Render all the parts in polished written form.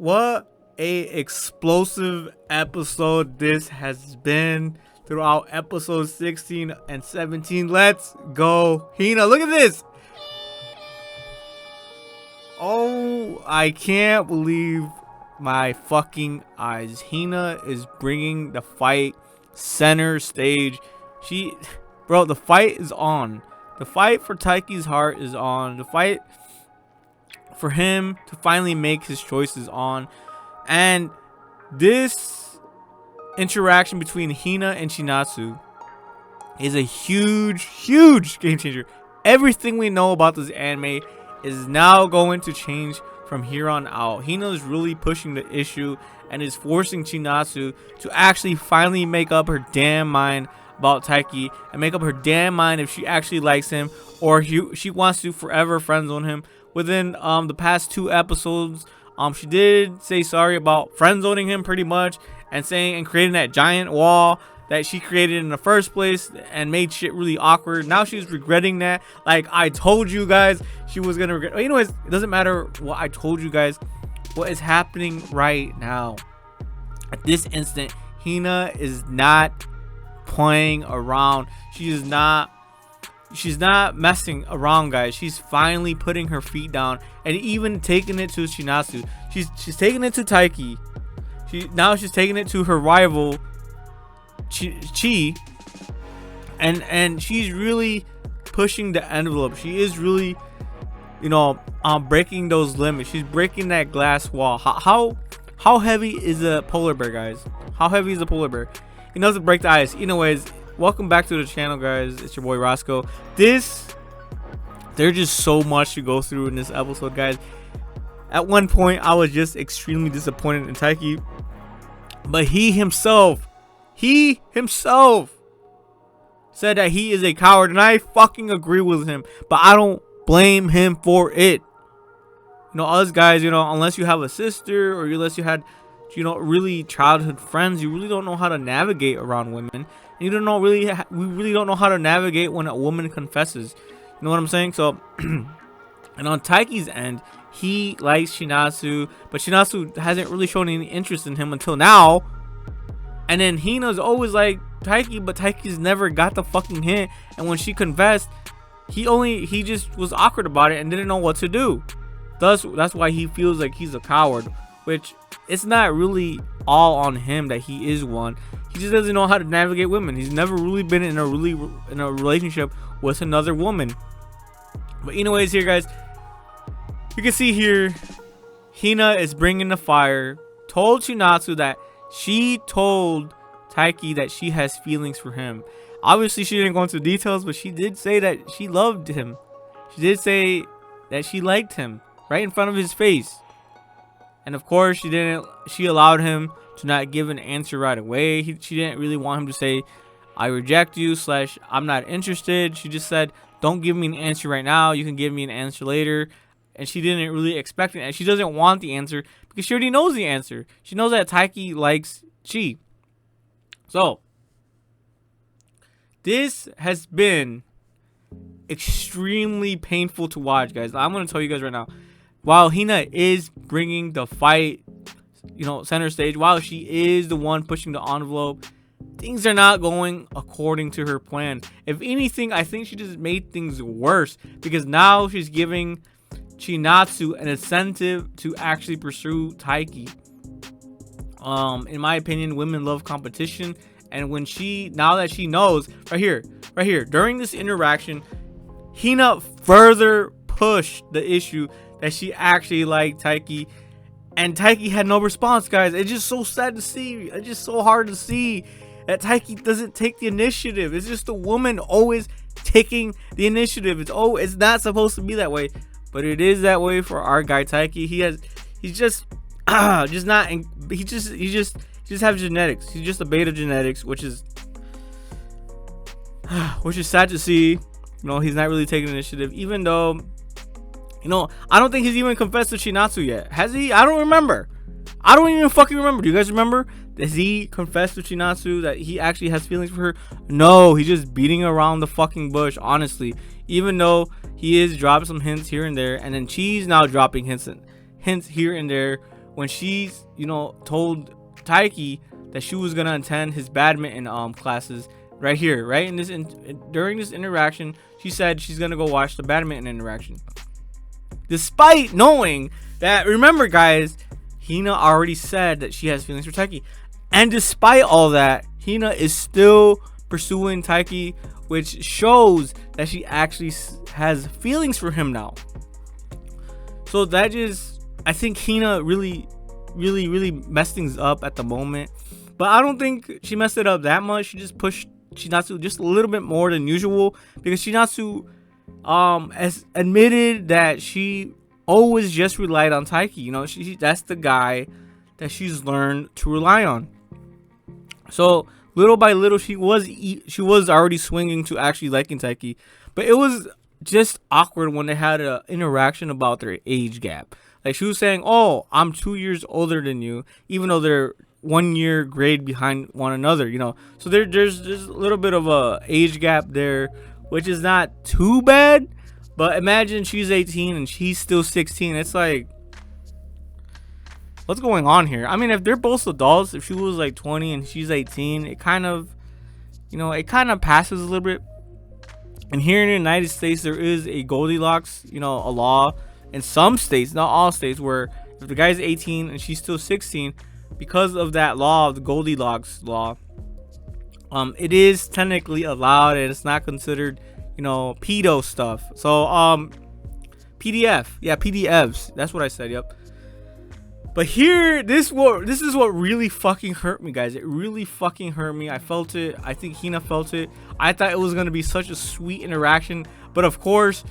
What a explosive episode this has been throughout episode 16 and 17. Let's go, Hina. Look at this. Oh, I can't believe my fucking eyes. Hina is bringing the fight center stage. Bro, the fight is on. The fight for Taiki's heart is on. The fight for him to finally make his choices on. And this interaction between Hina and CHinatsu is a huge game changer. Everything we know about this anime is now going to change from here on out. Hina is really pushing the issue and is forcing CHinatsu to actually finally make up her damn mind about Taiki and make up her damn mind if she actually likes him or she wants to forever friend zone him. Within the past 2 episodes, she did say sorry about friend zoning him pretty much and creating that giant wall that she created in the first place and made shit really awkward. Now she's regretting that. Like I told you guys, she was gonna regret. Anyways, it doesn't matter what I told you guys. What is happening right now? At this instant, Hina is not playing around. She's not messing around, guys. She's finally putting her feet down and even taking it to CHinatsu. She's taking it to Taiki. Now she's taking it to her rival Chi, and she's really pushing the envelope. She is really, breaking those limits. She's breaking that glass wall. How heavy is a polar bear, guys? How heavy is a polar bear? It doesn't break the ice. Anyways, welcome back to the channel, guys. It's your boy Roscoe. There's just so much to go through in this episode, guys. At one point I was just extremely disappointed in Taiki, but he himself said that he is a coward, and I fucking agree with him, but I don't blame him for it. Us guys, unless you have a sister or unless you had really childhood friends, you really don't know how to navigate around women. And you don't know we really don't know how to navigate when a woman confesses. You know what I'm saying? So and on Taiki's end, he likes CHinatsu, but CHinatsu hasn't really shown any interest in him until now. And then Hina's always like Taiki, but Taiki's never got the fucking hint. And when she confessed, he just was awkward about it and didn't know what to do. That's why he feels like he's a coward, which it's not really all on him that he is one. He just doesn't know how to navigate women. He's never really been in a relationship with another woman. But anyways, here guys, you can see here Hina is bringing the fire. Told CHinatsu that she told Taiki that she has feelings for him. Obviously she didn't go into details, but she did say that she loved him. She did say that she liked him right in front of his face. And of course she allowed him to not give an answer right away. She didn't really want him to say I reject you / I'm not interested. She just said don't give me an answer right now, you can give me an answer later. And she didn't really expect it, and she doesn't want the answer because she already knows the answer. She knows that Taiki likes Chi. So this has been extremely painful to watch, guys. I'm going to tell you guys right now, while Hina is bringing the fight center stage, while she is the one pushing the envelope, things are not going according to her plan. If anything, I think she just made things worse because now she's giving CHinatsu an incentive to actually pursue Taiki. In my opinion, women love competition, and when now that she knows right here during this interaction, Hina further pushed the issue that she actually liked Taiki, and Taiki had no response, guys. It's just so sad to see. It's just so hard to see that Taiki doesn't take the initiative. It's just the woman always taking the initiative. It's not supposed to be that way, but it is that way for our guy Taiki. He's just not. He just have genetics. He's just a beta genetics, which is sad to see. He's not really taking initiative, even though I don't think he's even confessed to CHinatsu yet. Has he? I don't remember. I don't even fucking remember. Do you guys remember? Does he confess to CHinatsu that he actually has feelings for her? No, he's just beating around the fucking bush, honestly. Even though he is dropping some hints here and there, and then Chi's now dropping hints here and there when she's, you know, told Taiki that she was gonna attend his badminton classes right here, right in this during this interaction. She said she's gonna go watch the badminton interaction, despite knowing that, remember guys, Hina already said that she has feelings for Taiki, and despite all that, Hina is still pursuing Taiki, which shows that she actually has feelings for him now. So that just, I think Hina really messed things up at the moment, but I don't think she messed it up that much. She just pushed Chinatsu just a little bit more than usual, because Chinatsu has admitted that she always just relied on Taiki. You know, that's the guy that she's learned to rely on. So little by little, she was already swinging to actually liking Taiki, but it was just awkward when they had an interaction about their age gap. Like, she was saying, "Oh, I'm 2 years older than you," even though they're 1 year grade behind one another. You know, so there's a little bit of a age gap there, which is not too bad. But imagine she's 18 and she's still 16. It's like, what's going on here? I mean, if they're both adults, if she was like 20 and she's 18, it kind of, you know, it kind of passes a little bit. And here in the United States, there is a Goldilocks, you know, a law in some states, not all states, where if the guy's 18 and she's still 16, because of that law, the Goldilocks law, it is technically allowed, and it's not considered, you know, pedo stuff. So PDFs, that's what I said. Yep. But here, this is what really fucking hurt me, guys. It really fucking hurt me. I felt it. I think Hina felt it. I thought it was gonna be such a sweet interaction, but of course,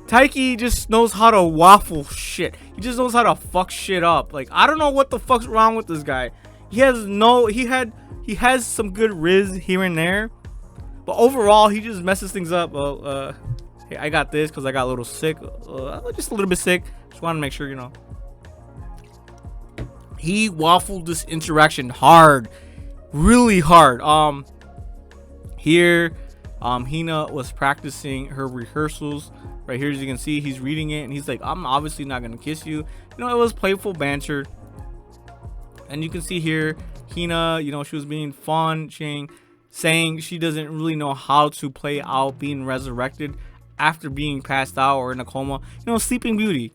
Taiki just knows how to waffle shit. He just knows how to fuck shit up. Like, I don't know what the fuck's wrong with this guy. He has some good riz here and there, but overall, he just messes things up. Well, hey, I got this because I got a little sick, just a little bit sick. Just want to make sure, you know. He waffled this interaction hard, really hard. Here, Hina was practicing her rehearsals. Right here, as you can see, he's reading it, and he's like, "I'm obviously not gonna kiss you." You know, it was playful banter, and you can see here, Hina, you know, she was being fun, saying she doesn't really know how to play out being resurrected after being passed out or in a coma. You know, Sleeping Beauty.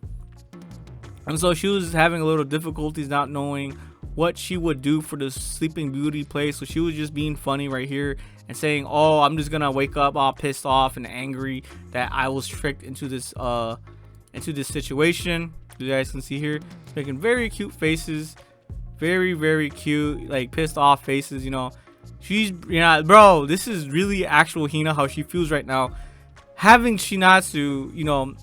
And so she was having a little difficulties not knowing what she would do for the Sleeping Beauty play. So she was just being funny right here and saying, "Oh, I'm just gonna wake up all pissed off and angry that I was tricked into this situation." You guys can see here, making very cute faces, very cute, like pissed off faces. You know, she's, you know, bro, this is really actual Hina, how she feels right now, having Chinatsu, you know,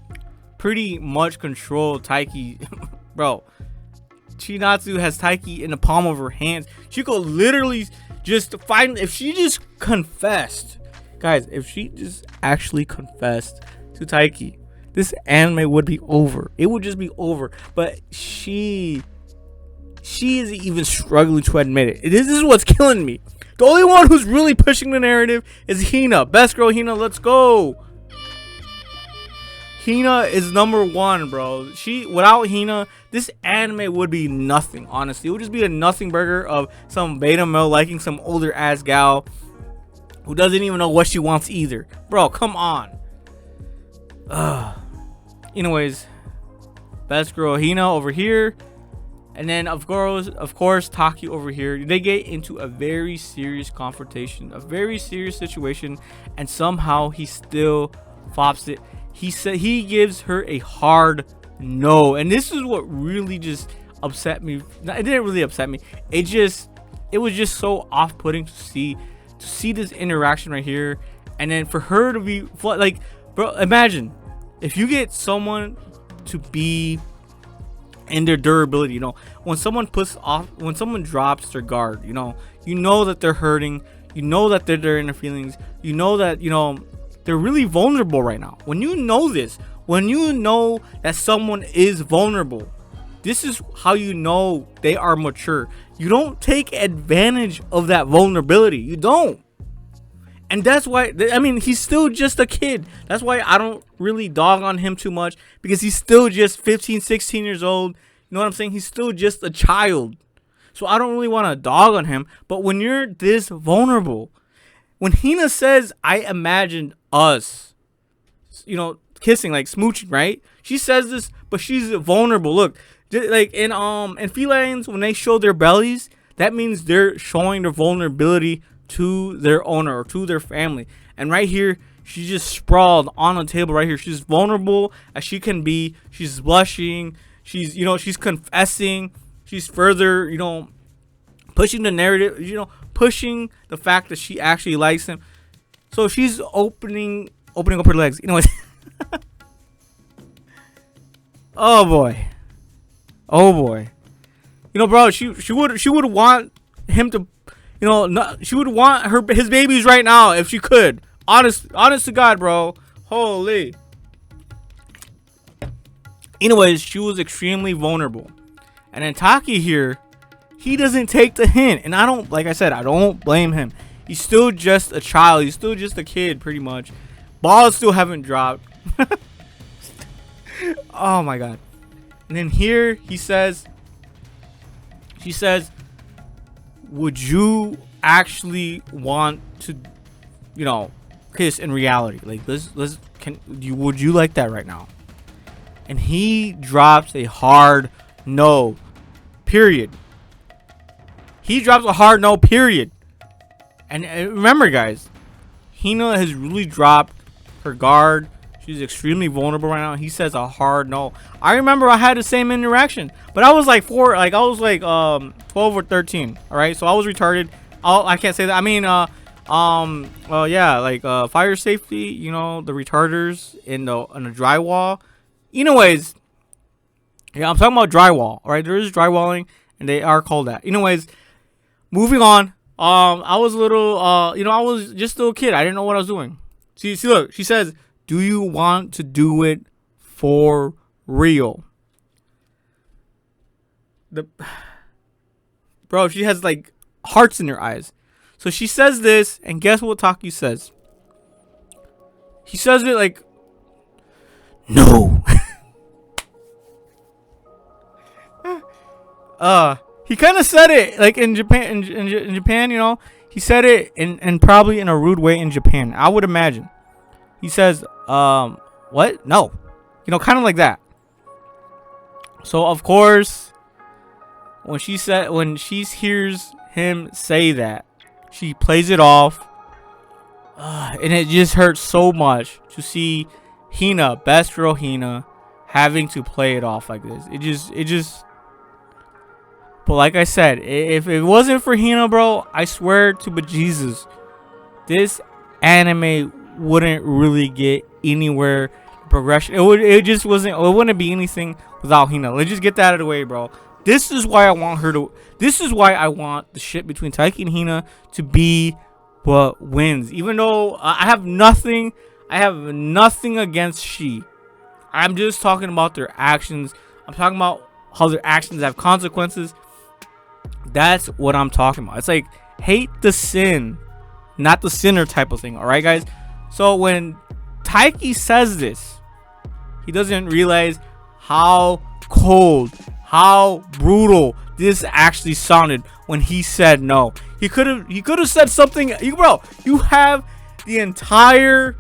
pretty much control Taiki. Bro, Chinatsu has Taiki in the palm of her hands. She could literally just find, if she just confessed, guys, if she just actually confessed to Taiki, this anime would be over. It would just be over. But she is even struggling to admit it. This is what's killing me. The only one who's really pushing the narrative is Hina. Best girl Hina, let's go. Hina is number one, bro. Without Hina, this anime would be nothing, honestly. It would just be a nothing burger of some beta male liking some older ass gal who doesn't even know what she wants either. Bro, come on. Anyways, best girl Hina over here. And then of course Taki over here. They get into a very serious confrontation, a very serious situation, and somehow he still flops it. He gives her a hard no, and this is what really just upset me. It didn't really upset me. It was just so off-putting to see this interaction right here, and then for her to be like, bro, imagine if you get someone to be in their durability. You know, when someone drops their guard, you know that they're hurting, you know that they're in their feelings, you know that, you know, they're really vulnerable right now. When you know this, when you know that someone is vulnerable, this is how you know they are mature. You don't take advantage of that vulnerability. You don't. And that's why, I mean, he's still just a kid. That's why I don't really dog on him too much, because he's still just 15, 16 years old. know what I'm saying? He's still just a child. So I don't really want to dog on him. But when you're this vulnerable, when Hina says, I imagined us, you know, kissing, like smooching, right? She says this, but she's vulnerable. Look, like in felines, when they show their bellies, that means they're showing their vulnerability to their owner or to their family. And right here, she's just sprawled on the table right here. She's vulnerable as she can be. She's blushing. She's, you know, she's confessing. She's further, you know, pushing the narrative, you know, pushing the fact that she actually likes him. So she's opening up her legs. You know what? Oh boy. Oh boy. You know, bro, she would want him to, you know, she would want his babies right now if she could. Honest to God, bro. Holy. Anyways, she was extremely vulnerable. And then Taiki here, he doesn't take the hint. And I don't, like I said, I don't blame him. He's still just a child. He's still just a kid, pretty much. Balls still haven't dropped. Oh my God. And then here she says, would you actually want to, you know, kiss in reality? Like, would you like that right now? And he drops a hard no, period. He drops a hard no, period. And remember, guys, Hina has really dropped her guard. She's extremely vulnerable right now. He says a hard no. I remember I had the same interaction, but I was like 12 or 13. All right, so I was retarded. I can't say that. I mean, yeah, like fire safety. You know, the retarders in the drywall. Anyways, yeah, I'm talking about drywall. All right, there is drywalling, and they are called that. Anyways, moving on. I was a little, you know, I was just a little kid. I didn't know what I was doing. See, look. She says, do you want to do it for real? Bro, she has like hearts in her eyes. So she says this, and guess what Taiki says? He says it like, no. He kind of said it like in Japan, in Japan, you know, he said it in probably in a rude way in Japan, I would imagine. He says, what? No. You know, kind of like that. So, of course, when she hears him say that, she plays it off. And it just hurts so much to see Hina, best girl Hina, having to play it off like this. It just. But like I said, if it wasn't for Hina, bro, I swear to bejesus, this anime wouldn't really get anywhere. Progression, it just wasn't. It wouldn't be anything without Hina. Let's just get that out of the way, bro. This is why I want her to. This is why I want the shit between Taiki and Hina to be what wins. Even though I have nothing against she. I'm just talking about their actions. I'm talking about how their actions have consequences. That's what I'm talking about. It's like hate the sin, not the sinner type of thing. All right, guys. So when Taiki says this, he doesn't realize how cold, how brutal this actually sounded when he said no. He could have said something. Bro, you have the entire,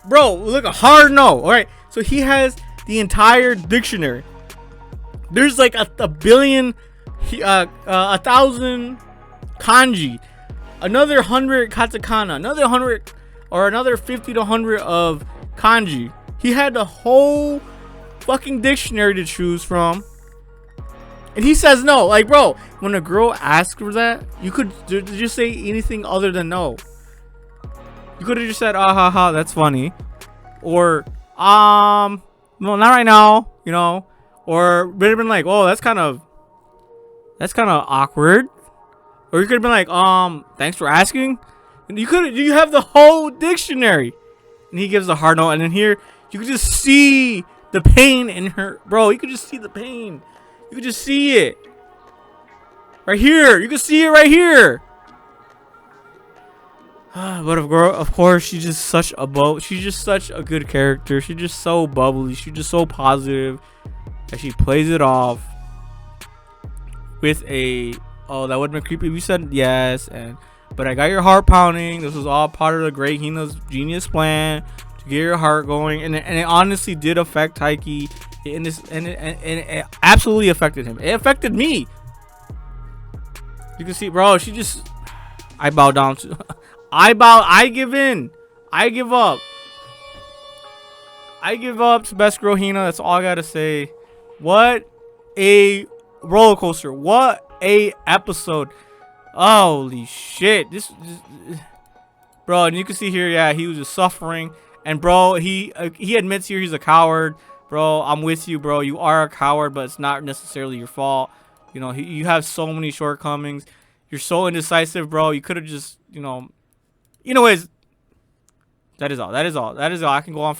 bro, look, a hard no. All right, so he has the entire dictionary. There's like a billion, 1,000 kanji, another 100 katakana, another 100 or another 50 to 100 of kanji. He had the whole fucking dictionary to choose from, and he says no. Like, bro, when a girl asks for that, you could just say anything other than no. You could have just said, ah ha ha, that's funny, or no, not right now, you know, or would have been like, oh, that's kind of awkward, or you could have been like, thanks for asking. And you have the whole dictionary, and he gives a hard no, and then here you could just see the pain in her, bro. You could just see the pain. You could just see it right here. You can see it right here. But of course, she's just such a good character. She's just so bubbly. She's just so positive. And she plays it off with a, oh, that would have been creepy if you said yes. But I got your heart pounding. This was all part of the great Hina's genius plan to get your heart going. And it honestly did affect Taiki. And it absolutely affected him. It affected me. You can see, bro, she just, I bow down to, I give in. I give up. I give up to best girl Hina. That's all I gotta say. What a roller coaster. What a episode. Holy shit. This bro, and you can see here, yeah, he was just suffering. And bro, he admits here he's a coward. Bro, I'm with you, bro. You are a coward, but it's not necessarily your fault. You know, you have so many shortcomings. You're so indecisive, bro. You could have just, you know. Anyways, that is all. I can go on